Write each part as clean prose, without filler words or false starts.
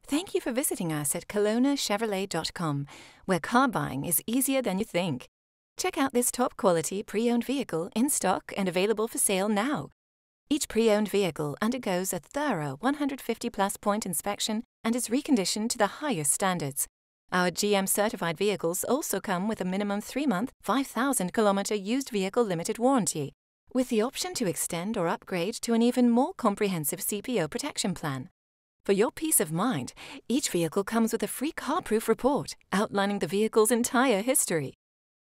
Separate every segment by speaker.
Speaker 1: Thank you for visiting us at KelownaChevrolet.com, where car buying is easier than you think. Check out this top-quality pre-owned vehicle in stock and available for sale now. Each pre-owned vehicle undergoes a thorough 150-plus point inspection and is reconditioned to the highest standards. Our GM-certified vehicles also come with a minimum 3-month, 5,000-kilometer used vehicle limited warranty, with the option to extend or upgrade to an even more comprehensive CPO protection plan. For your peace of mind, each vehicle comes with a free CarProof report outlining the vehicle's entire history.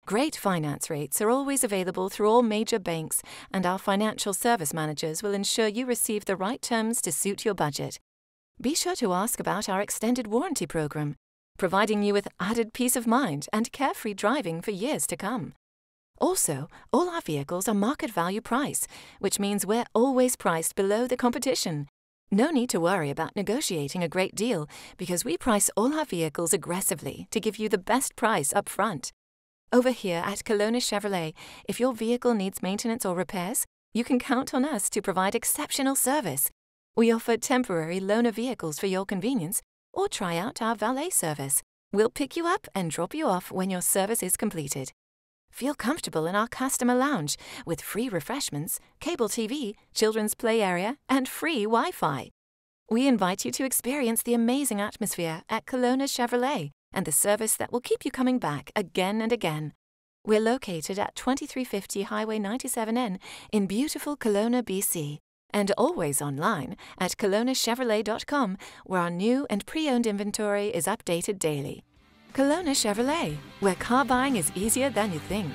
Speaker 1: Great finance rates are always available through all major banks, and our financial service managers will ensure you receive the right terms to suit your budget. Be sure to ask about our extended warranty program, providing you with added peace of mind and carefree driving for years to come. Also, all our vehicles are market value price, which means we're always priced below the competition. No need to worry about negotiating a great deal, because we price all our vehicles aggressively to give you the best price up front. Over here at Kelowna Chevrolet, if your vehicle needs maintenance or repairs, you can count on us to provide exceptional service. We offer temporary loaner vehicles for your convenience, or try out our valet service. We'll pick you up and drop you off when your service is completed. Feel comfortable in our customer lounge with free refreshments, cable TV, children's play area, and free Wi-Fi. We invite you to experience the amazing atmosphere at Kelowna Chevrolet and the service that will keep you coming back again and again. We're located at 2350 Highway 97N in beautiful Kelowna, BC, and always online at KelownaChevrolet.com, where our new and pre-owned inventory is updated daily. Kelowna Chevrolet, where car buying is easier than you think.